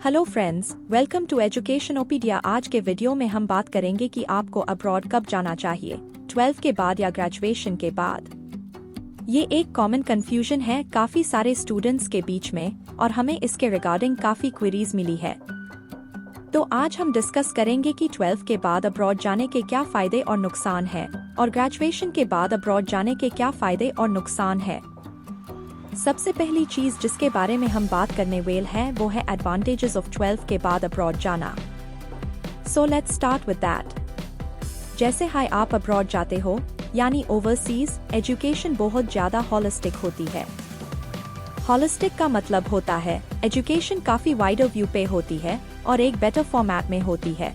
Hello friends, welcome to Educationopedia. आज के video में हम बात करेंगे कि आपको अब्रॉड कब जाना चाहिए, 12 के बाद या ग्रेजुएशन के बाद। ये एक कॉमन कंफ्यूजन है काफी सारे स्टूडेंट्स के बीच में और हमें इसके रिगार्डिंग काफी क्वेरीज मिली है। तो आज हम डिस्कस करेंगे कि 12 के बाद अब्रॉड जाने के क्या फायदे और नुकसान है और ग्रेजुएशन के बाद अब्रॉड जाने के क्या फायदे और नुकसान है। सबसे पहली चीज जिसके बारे में हम बात करने वेल है वो है एडवांटेजेस ऑफ 12 के बाद अब्रॉड जाना। So let's start with that. जैसे हाई आप अब्रॉड जाते हो यानी ओवरसीज, एजुकेशन बहुत ज्यादा हॉलिस्टिक होती है। हॉलिस्टिक का मतलब होता है एजुकेशन काफी वाइडर व्यू पे होती है और एक बेटर फॉर्मेट में होती है।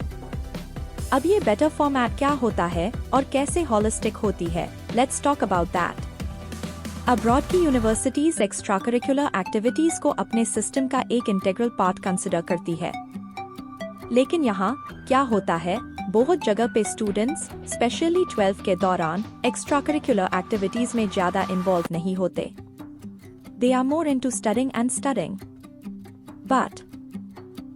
अब ये बेटर फॉर्मेट क्या होता है और कैसे हॉलिस्टिक होती है, let's talk about that. Abroad की यूनिवर्सिटीज एक्स्ट्रा करिकुलर एक्टिविटीज को अपने सिस्टम का एक इंटीग्रल पार्ट कंसिडर करती है। लेकिन यहाँ क्या होता है, बहुत जगह पे स्टूडेंट्स स्पेशली 12 के दौरान एक्स्ट्रा करिकुलर एक्टिविटीज में ज्यादा इन्वॉल्व नहीं होते। They are more into studying and studying. But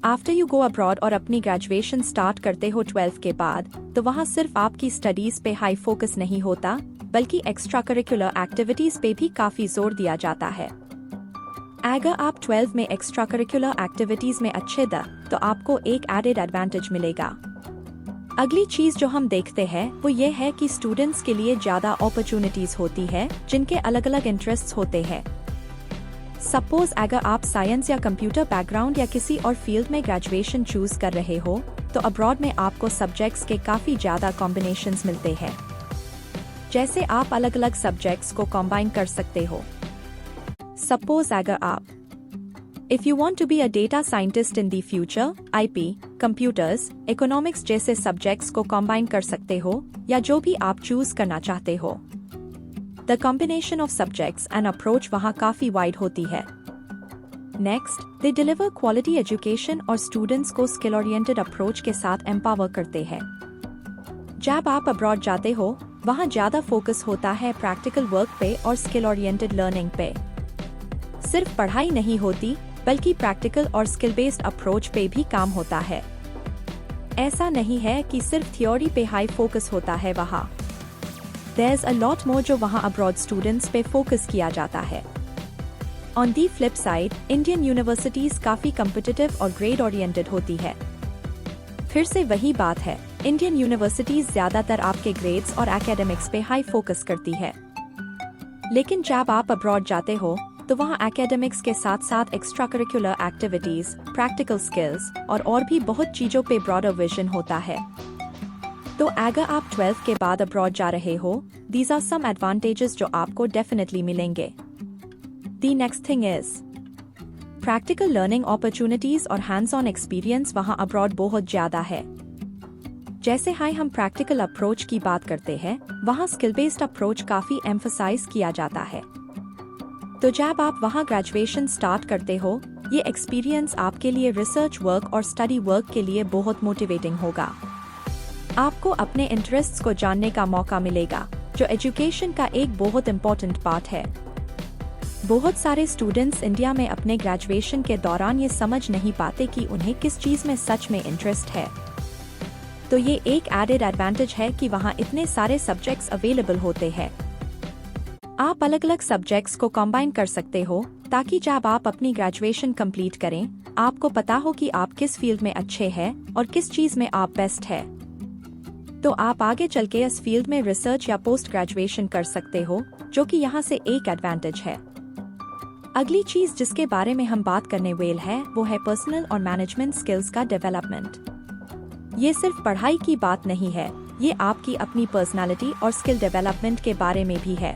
after you go abroad और अपनी ग्रेजुएशन स्टार्ट करते हो 12 के बाद, तो वहाँ सिर्फ आपकी स्टडीज पे हाई फोकस नहीं होता बल्कि एक्स्ट्रा करिकुलर एक्टिविटीज पे भी काफी जोर दिया जाता है। अगर आप 12 में एक्स्ट्रा करिकुलर एक्टिविटीज में अच्छे तो आपको एक एडेड एडवांटेज मिलेगा। अगली चीज जो हम देखते हैं वो ये है कि स्टूडेंट्स के लिए ज्यादा अपॉर्चुनिटीज होती है जिनके अलग अलग इंटरेस्ट्स होते हैं। सपोज अगर आप साइंस या कंप्यूटर बैकग्राउंड या किसी और फील्ड में ग्रेजुएशन चूज कर रहे हो तो अब्रॉड में आपको सब्जेक्ट्स के काफी ज्यादा कॉम्बिनेशंस मिलते हैं। जैसे आप अलग अलग सब्जेक्ट्स को कंबाइन कर सकते हो। सपोज अगर आप if you want to be a data scientist in the future, IP, computers, economics जैसे सब्जेक्ट्स को कंबाइन कर सकते हो या जो भी आप चूज करना चाहते हो। The combination of subjects and approach वहाँ काफी वाइड होती है। नेक्स्ट, दे डिलीवर क्वालिटी एजुकेशन और स्टूडेंट्स को स्किल ओरिएंटेड अप्रोच के साथ एम्पावर करते हैं। जब आप अब्रॉड जाते हो वहाँ ज्यादा फोकस होता है प्रैक्टिकल वर्क पे और स्किल ओरिएंटेड लर्निंग पे। सिर्फ पढ़ाई नहीं होती बल्कि प्रैक्टिकल और स्किल बेस्ड अप्रोच पे भी काम होता है। ऐसा नहीं है कि सिर्फ थ्योरी पे हाई फोकस होता है वहाँ। There's a lot more जो वहाँ अब्रॉड स्टूडेंट्स पे फोकस किया जाता है। On the flip side, Indian universities काफी कम्पिटिटिव और ग्रेड ओरिएंटेड होती है। फिर से वही बात है, इंडियन यूनिवर्सिटीज ज्यादातर आपके ग्रेड्स और एकेडमिक्स पे हाई फोकस करती है। लेकिन जब आप अब्रॉड जाते हो तो वहाँ एकेडमिक्स के साथ साथ extra curricular activities, practical skills और भी बहुत चीजों पे ब्रॉडर विजन होता है। तो अगर आप 12 के बाद अब्रॉड जा रहे हो, दीज आर सम एडवांटेजेस जो आपको डेफिनेटली मिलेंगे। The next thing is practical learning opportunities और हैंड्स ऑन एक्सपीरियंस वहाँ अब्रॉड बहुत ज्यादा है। जैसे हाई हम प्रैक्टिकल अप्रोच की बात करते हैं, वहाँ स्किल बेस्ड अप्रोच काफी एम्फसाइज किया जाता है। तो जब आप वहाँ ग्रेजुएशन स्टार्ट करते हो, ये एक्सपीरियंस आपके लिए रिसर्च वर्क और स्टडी वर्क के लिए बहुत मोटिवेटिंग होगा। आपको अपने इंटरेस्ट्स को जानने का मौका मिलेगा जो एजुकेशन का एक बहुत इम्पोर्टेंट पार्ट है। बहुत सारे स्टूडेंट्स इंडिया में अपने ग्रेजुएशन के दौरान ये समझ नहीं पाते कि उन्हें किस चीज में सच में इंटरेस्ट है। तो ये एक एडेड एडवांटेज है कि वहाँ इतने सारे सब्जेक्ट्स अवेलेबल होते हैं। आप अलग अलग सब्जेक्ट्स को कंबाइन कर सकते हो ताकि जब आप अपनी ग्रेजुएशन कंप्लीट करें, आपको पता हो कि आप किस फील्ड में अच्छे हैं और किस चीज में आप बेस्ट है। तो आप आगे चल के इस फील्ड में रिसर्च या पोस्ट ग्रेजुएशन कर सकते हो, जो कि यहाँ से एक एडवांटेज है। अगली चीज जिसके बारे में हम बात करने वेल है वो है पर्सनल और मैनेजमेंट स्किल्स का डेवलपमेंट। ये सिर्फ पढ़ाई की बात नहीं है, ये आपकी अपनी पर्सनालिटी और स्किल डेवलपमेंट के बारे में भी है।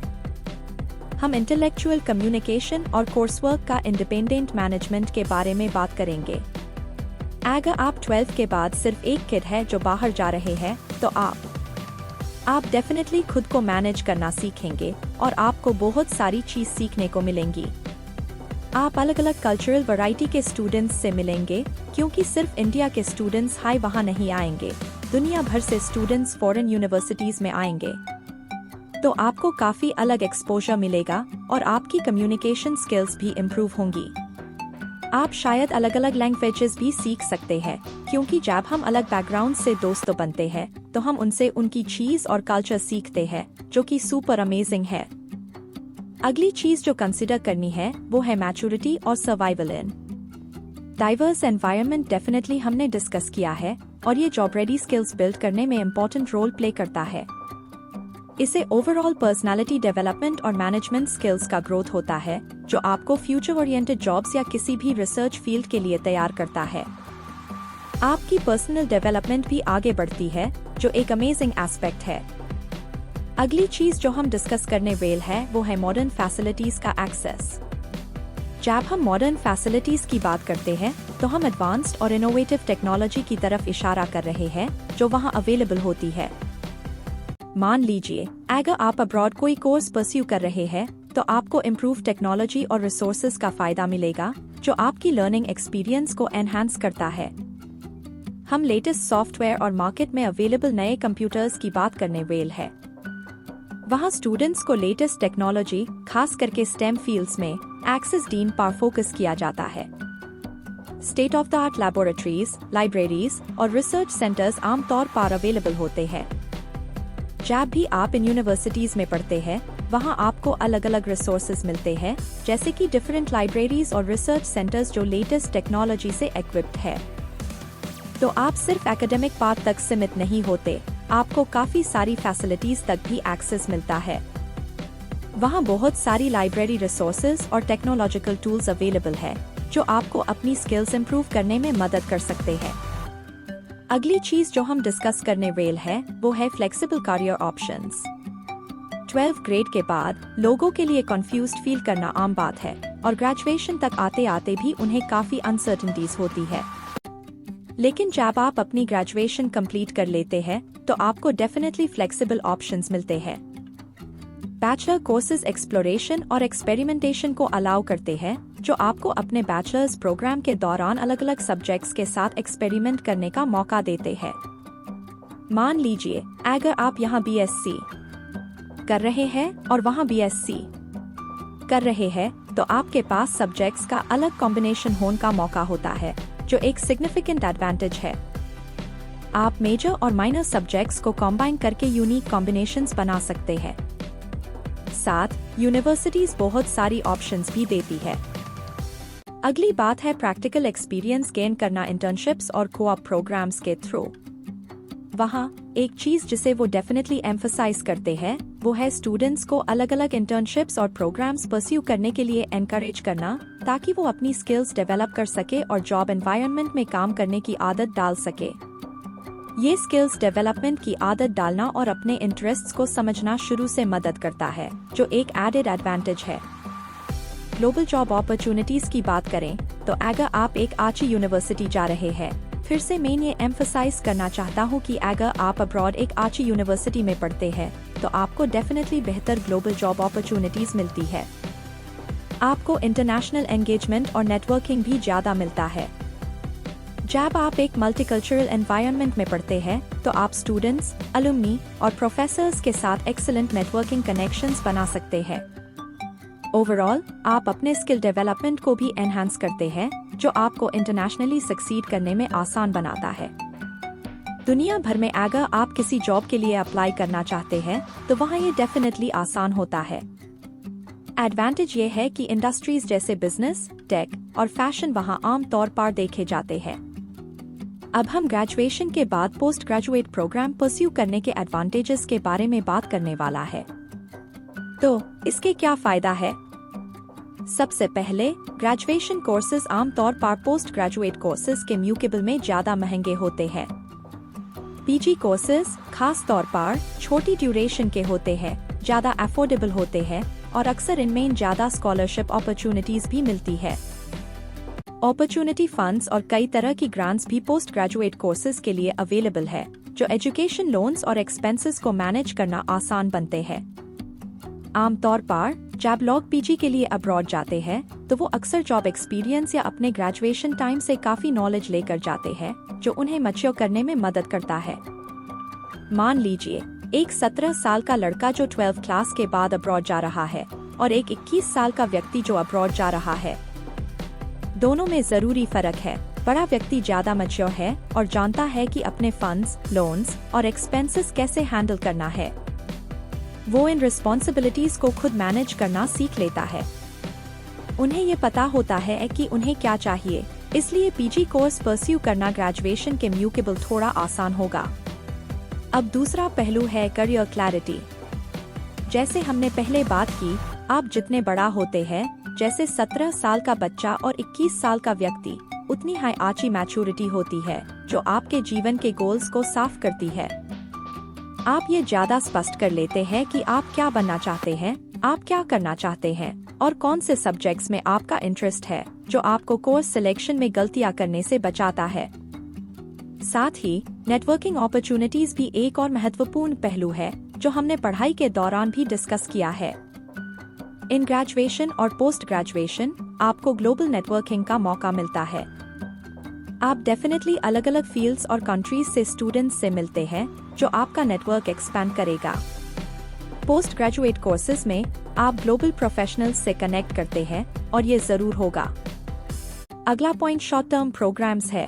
हम इंटेलेक्चुअल कम्युनिकेशन और कोर्स वर्क का इंडिपेंडेंट मैनेजमेंट के बारे में बात करेंगे। अगर आप 12 के बाद सिर्फ एक किड है जो बाहर जा रहे हैं, तो आप डेफिनेटली खुद को मैनेज करना सीखेंगे और आपको बहुत सारी चीज सीखने को मिलेंगी। आप अलग अलग कल्चरल वैरायटी के स्टूडेंट्स से मिलेंगे क्योंकि सिर्फ इंडिया के स्टूडेंट्स हाई वहाँ नहीं आएंगे, दुनिया भर से स्टूडेंट्स फॉरेन यूनिवर्सिटीज में आएंगे। तो आपको काफी अलग एक्सपोजर मिलेगा और आपकी कम्युनिकेशन स्किल्स भी इम्प्रूव होंगी। आप शायद अलग अलग लैंग्वेजेस भी सीख सकते हैं, क्योंकि जब हम अलग बैकग्राउंड से दोस्त बनते हैं तो हम उनसे उनकी चीज और कल्चर सीखते हैं, जो कि सुपर अमेजिंग है। अगली चीज जो कंसिडर करनी है वो है मैच्योरिटी और survival in diverse environment. Definitely हमने डिस्कस किया है और ये जॉब रेडी स्किल्स बिल्ड करने में इम्पोर्टेंट रोल प्ले करता है। इससे ओवरऑल पर्सनालिटी डेवलपमेंट और मैनेजमेंट स्किल्स का ग्रोथ होता है, जो आपको फ्यूचर ओरिएंटेड जॉब्स या किसी भी रिसर्च फील्ड के लिए तैयार करता है। आपकी पर्सनल डेवलपमेंट भी आगे बढ़ती है, जो एक अमेजिंग एस्पेक्ट है। अगली चीज जो हम डिस्कस करने वाले हैं वो है मॉडर्न फैसिलिटीज का एक्सेस। जब हम मॉडर्न फैसिलिटीज की बात करते हैं तो हम एडवांस्ड और इनोवेटिव टेक्नोलॉजी की तरफ इशारा कर रहे हैं, जो वहां अवेलेबल होती है। मान लीजिए अगर आप अब्रॉड कोई कोर्स परस्यू कर रहे हैं तो आपको इम्प्रूव टेक्नोलॉजी और रिसोर्सेज का फायदा मिलेगा, जो आपकी लर्निंग एक्सपीरियंस को एनहांस करता है। हम लेटेस्ट सॉफ्टवेयर और मार्केट में अवेलेबल नए कंप्यूटर्स की बात करने वाले हैं। वहां स्टूडेंट्स को लेटेस्ट टेक्नोलॉजी, खास करके स्टेम फील्ड्स में एक्सेस डीन पर फोकस किया जाता है। State of the art laboratories, libraries और रिसर्च सेंटर्स आमतौर पर अवेलेबल होते हैं। जब भी आप इन यूनिवर्सिटीज में पढ़ते हैं वहां आपको अलग अलग रिसोर्सेज मिलते हैं, जैसे कि डिफरेंट लाइब्रेरीज और रिसर्च सेंटर्स जो लेटेस्ट टेक्नोलॉजी से इक्विप्ड है। तो आप सिर्फ एकेडमिक पार्ट तक सीमित नहीं होते, आपको काफी सारी फैसिलिटीज तक भी एक्सेस मिलता है। वहां बहुत सारी लाइब्रेरी रिसोर्सेज और टेक्नोलॉजिकल टूल्स अवेलेबल है, जो आपको अपनी स्किल्स इंप्रूव करने में मदद कर सकते हैं। अगली चीज जो हम डिस्कस करने वाले हैं वो है flexible career options. 12th grade के बाद लोगों के लिए कंफ्यूज्ड फील करना आम बात है और ग्रेजुएशन तक आते आते भी उन्हें काफी अनसर्टेनिटीज होती है। लेकिन जब आप अपनी ग्रेजुएशन कंप्लीट कर लेते हैं तो आपको डेफिनेटली फ्लेक्सिबल ऑप्शंस मिलते हैं। बैचलर कोर्सेज एक्सप्लोरेशन और एक्सपेरिमेंटेशन को अलाउ करते हैं, जो आपको अपने बैचलर्स प्रोग्राम के दौरान अलग अलग सब्जेक्ट्स के साथ एक्सपेरिमेंट करने का मौका देते हैं। मान लीजिए अगर आप यहाँ बीएससी कर रहे हैं और वहाँ बीएससी कर रहे हैं, तो आपके पास सब्जेक्ट्स का अलग कॉम्बिनेशन होने का मौका होता है, जो एक सिग्निफिकेंट एडवांटेज है। आप मेजर और माइनर सब्जेक्ट्स को कॉम्बाइन करके यूनिक कॉम्बिनेशंस बना सकते हैं। साथ यूनिवर्सिटीज बहुत सारी ऑप्शंस भी देती है। अगली बात है प्रैक्टिकल एक्सपीरियंस गेन करना इंटर्नशिप्स और को-ऑप प्रोग्राम्स के थ्रू। वहाँ एक चीज जिसे वो डेफिनेटली एम्फसाइज करते हैं वो है स्टूडेंट्स को अलग अलग इंटर्नशिप्स और प्रोग्राम्स परस्यू करने के लिए एनकरेज करना, ताकि वो अपनी स्किल्स डेवलप कर सके और जॉब एनवायरनमेंट में काम करने की आदत डाल सके। ये स्किल्स डेवलपमेंट की आदत डालना और अपने इंटरेस्ट्स को समझना शुरू से मदद करता है, जो एक एडेड एडवांटेज है। ग्लोबल जॉब अपॉर्चुनिटीज की बात करें तो अगर आप एक अच्छी यूनिवर्सिटी जा रहे हैं, फिर से मैं ये एम्फसाइज करना चाहता हूँ कि अगर आप अब्रॉड एक अच्छी यूनिवर्सिटी में पढ़ते हैं तो आपको डेफिनेटली बेहतर ग्लोबल जॉब अपॉर्चुनिटीज मिलती है। आपको इंटरनेशनल एंगेजमेंट और नेटवर्किंग भी ज्यादा मिलता है। जब आप एक मल्टीकल्चरल एनवायरनमेंट में पढ़ते हैं तो आप स्टूडेंट्स, अलुमनी और प्रोफेसर्स के साथ एक्सीलेंट नेटवर्किंग कनेक्शंस बना सकते हैं। ओवरऑल आप अपने स्किल डेवलपमेंट को भी एनहांस करते हैं, जो आपको इंटरनेशनली सक्सीड करने में आसान बनाता है। दुनिया भर में अगर आप किसी जॉब के लिए अप्लाई करना चाहते हैं तो वहाँ ये डेफिनेटली आसान होता है। एडवांटेज ये है कि इंडस्ट्रीज जैसे बिजनेस, टेक और फैशन वहाँ आम तौर पर देखे जाते हैं। अब हम ग्रेजुएशन के बाद पोस्ट ग्रेजुएट प्रोग्राम परस्यू करने के एडवांटेजेस के बारे में बात करने वाला है। तो इसके क्या फायदा है? सबसे पहले, ग्रेजुएशन कोर्सेज आमतौर पर पोस्ट ग्रेजुएट कोर्सेज के मुकाबले में ज्यादा महंगे होते हैं। पीजी कोर्सेज खास तौर पर छोटी ड्यूरेशन के होते हैं, ज्यादा अफोर्डेबल होते हैं और अक्सर इनमें ज्यादा स्कॉलरशिप अपॉर्चुनिटीज भी मिलती है। अपॉर्चुनिटी फंड्स और कई तरह की ग्रांट्स भी पोस्ट ग्रेजुएट कोर्सेज के लिए अवेलेबल है, जो एजुकेशन लोन्स और एक्सपेंसेस को मैनेज करना आसान बनते हैं। आमतौर पर जब लोग पीजी के लिए अब्रॉड जाते हैं तो वो अक्सर जॉब एक्सपीरियंस या अपने ग्रेजुएशन टाइम से काफी नॉलेज लेकर जाते हैं, जो उन्हें मैच्योर करने में मदद करता है। मान लीजिए एक 17 साल का लड़का जो 12th क्लास के बाद अब्रॉड जा रहा है और एक 21 साल का व्यक्ति जो अब्रॉड जा रहा है। दोनों में जरूरी फर्क है। बड़ा व्यक्ति ज्यादा मैच्योर है और जानता है कि अपने फंड्स, लोन्स और एक्सपेंसेस कैसे हैंडल करना है। वो इन रिस्पॉन्सिबिलिटीज को खुद मैनेज करना सीख लेता है। उन्हें ये पता होता है कि उन्हें क्या चाहिए, इसलिए पीजी कोर्स परस्यू करना ग्रेजुएशन के मुकाबले थोड़ा आसान होगा। अब दूसरा पहलू है करियर क्लैरिटी। जैसे हमने पहले बात की, आप जितने बड़ा होते हैं, जैसे 17 साल का बच्चा और 21 साल का व्यक्ति, उतनी हाई आची मैच्योरिटी होती है जो आपके जीवन के गोल्स को साफ करती है। आप ये ज्यादा स्पष्ट कर लेते हैं कि आप क्या बनना चाहते हैं, आप क्या करना चाहते हैं और कौन से सब्जेक्ट्स में आपका इंटरेस्ट है, जो आपको कोर्स सिलेक्शन में गलतियां करने से बचाता है। साथ ही नेटवर्किंग अपॉर्चुनिटीज भी एक और महत्वपूर्ण पहलू है जो हमने पढ़ाई के दौरान भी डिस्कस किया है। इन ग्रेजुएशन और पोस्ट ग्रेजुएशन आपको ग्लोबल नेटवर्किंग का मौका मिलता है। आप डेफिनेटली अलग अलग फील्ड्स और कंट्रीज से स्टूडेंट्स से मिलते हैं, जो आपका नेटवर्क एक्सपैंड करेगा। पोस्ट ग्रेजुएट कोर्सेज में आप ग्लोबल प्रोफेशनल्स से कनेक्ट करते हैं और ये जरूर होगा। अगला पॉइंट शॉर्ट टर्म प्रोग्राम्स है।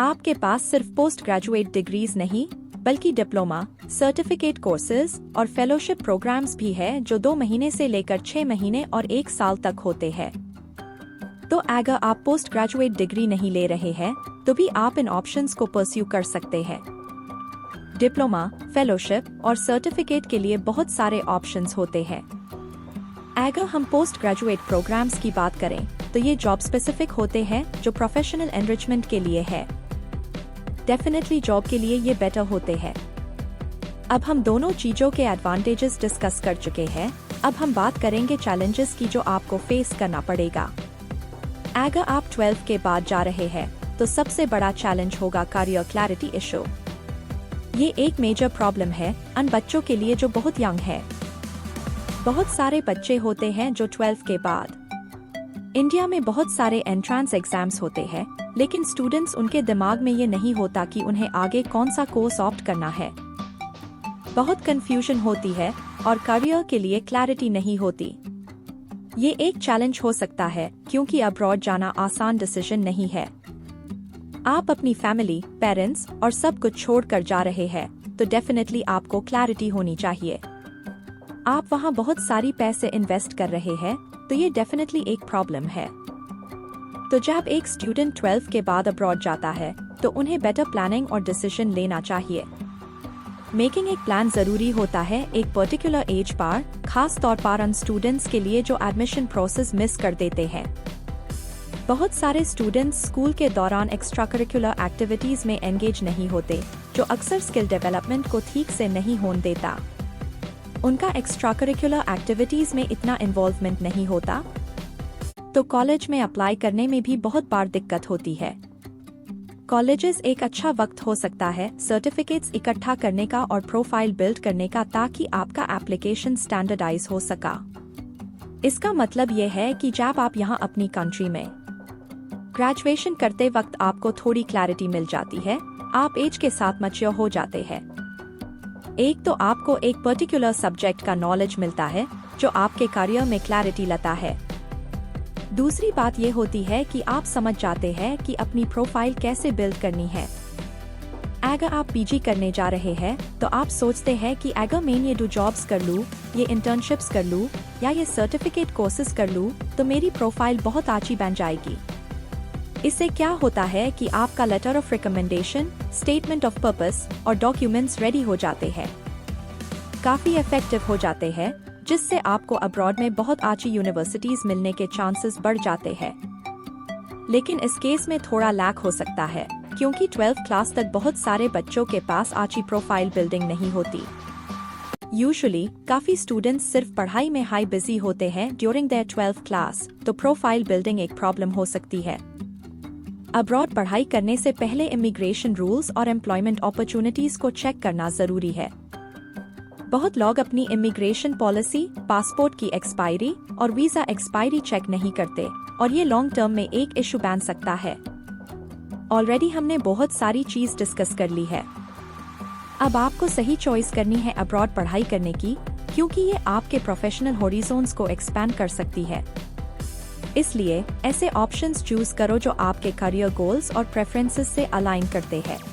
आपके पास सिर्फ पोस्ट ग्रेजुएट डिग्रीज नहीं, बल्कि डिप्लोमा, सर्टिफिकेट कोर्सेज और फेलोशिप प्रोग्राम्स भी है जो 2 महीने से लेकर 6 महीने और 1 साल तक होते हैं। तो अगर आप पोस्ट ग्रेजुएट डिग्री नहीं ले रहे हैं, तो भी आप इन ऑप्शंस को परस्यू कर सकते हैं। डिप्लोमा, फेलोशिप और सर्टिफिकेट के लिए बहुत सारे ऑप्शंस होते हैं। अगर हम पोस्ट ग्रेजुएट प्रोग्राम्स की बात करें, तो ये जॉब स्पेसिफिक होते हैं जो प्रोफेशनल एनरिचमेंट के लिए है। डेफिनेटली जॉब के लिए ये बेटर होते हैं। अब हम दोनों चीजों के एडवांटेजेस डिस्कस कर चुके हैं। अब हम बात करेंगे चैलेंजेस की जो आपको फेस करना पड़ेगा। अगर आप 12 के बाद जा रहे हैं, तो सबसे बड़ा चैलेंज होगा करियर क्लैरिटी इशू। ये एक मेजर प्रॉब्लम है उन बच्चों के लिए जो बहुत यंग है। बहुत सारे बच्चे होते हैं जो 12 के बाद। इंडिया में बहुत सारे एंट्रेंस एग्जाम्स होते हैं, लेकिन स्टूडेंट्स उनके दिमाग में ये नहीं होता कि उन्हें आगे कौन सा कोर्स ऑप्ट करना है। बहुत कंफ्यूजन होती है और करियर के लिए क्लैरिटी नहीं होती। ये एक चैलेंज हो सकता है क्योंकि अब्रॉड जाना आसान डिसीजन नहीं है। आप अपनी फैमिली, पेरेंट्स और सब कुछ छोड़कर जा रहे हैं, तो डेफिनेटली आपको क्लैरिटी होनी चाहिए। आप वहाँ बहुत सारी पैसे इन्वेस्ट कर रहे हैं, तो ये डेफिनेटली एक प्रॉब्लम है। तो जब एक स्टूडेंट 12 के बाद अब्रॉड जाता है, तो उन्हें बेटर प्लानिंग और डिसीजन लेना चाहिए। मेकिंग एक प्लान जरूरी होता है एक पर्टिकुलर एज पर, खास तौर पर उन स्टूडेंट्स के लिए जो एडमिशन प्रोसेस मिस कर देते हैं। बहुत सारे स्टूडेंट्स स्कूल के दौरान एक्स्ट्रा करिकुलर एक्टिविटीज में एंगेज नहीं होते, जो अक्सर स्किल डेवलपमेंट को ठीक से नहीं होने देता। उनका एक्स्ट्रा करिकुलर एक्टिविटीज में इतना इन्वॉल्वमेंट नहीं होता, तो कॉलेज में अप्लाई करने में भी बहुत बार दिक्कत होती है। कॉलेजेस एक अच्छा वक्त हो सकता है सर्टिफिकेट्स इकट्ठा करने का और प्रोफाइल बिल्ड करने का, ताकि आपका एप्लीकेशन स्टैंडर्डाइज हो सका। इसका मतलब ये है कि जब आप यहाँ अपनी कंट्री में ग्रेजुएशन करते वक्त आपको थोड़ी क्लैरिटी मिल जाती है, आप एज के साथ मैच्योर हो जाते हैं। एक तो आपको एक पर्टिकुलर सब्जेक्ट का नॉलेज मिलता है जो आपके करियर में क्लैरिटी लाता है। दूसरी बात ये होती है कि आप समझ जाते हैं कि अपनी प्रोफाइल कैसे बिल्ड करनी है। अगर आप पीजी करने जा रहे हैं, तो आप सोचते हैं कि अगर मैं ये 2 जॉब्स कर लूँ, ये इंटर्नशिप्स कर लूँ या ये सर्टिफिकेट कोर्सेज कर लूँ, तो मेरी प्रोफाइल बहुत अच्छी बन जाएगी। इससे क्या होता है कि आपका letter of recommendation, statement of purpose और डॉक्यूमेंट्स रेडी हो जाते हैं, काफी इफेक्टिव हो जाते हैं, जिससे आपको अब्रॉड में बहुत अच्छी यूनिवर्सिटीज मिलने के चांसेस बढ़ जाते हैं। लेकिन इस केस में थोड़ा लैक हो सकता है, क्योंकि 12th क्लास तक बहुत सारे बच्चों के पास अच्छी प्रोफाइल बिल्डिंग नहीं होती। यूजुअली काफी स्टूडेंट्स सिर्फ पढ़ाई में हाई बिजी होते हैं ड्यूरिंग देयर 12th क्लास, तो प्रोफाइल बिल्डिंग एक प्रॉब्लम हो सकती है। अब्रॉड पढ़ाई करने से पहले इमिग्रेशन रूल्स और एम्प्लॉयमेंट अपॉर्चुनिटीज को चेक करना जरूरी है। बहुत लोग अपनी इमिग्रेशन पॉलिसी, पासपोर्ट की एक्सपायरी और वीजा एक्सपायरी चेक नहीं करते, और ये लॉन्ग टर्म में एक इशू बन सकता है। ऑलरेडी हमने बहुत सारी चीज डिस्कस कर ली है। अब आपको सही चॉइस करनी है अब्रॉड पढ़ाई करने की, क्योंकि ये आपके प्रोफेशनल हॉरिजॉन्स को एक्सपैंड कर सकती है। इसलिए ऐसे ऑप्शंस चूज करो जो आपके करियर गोल्स और प्रेफरेंसेस से अलाइन करते हैं।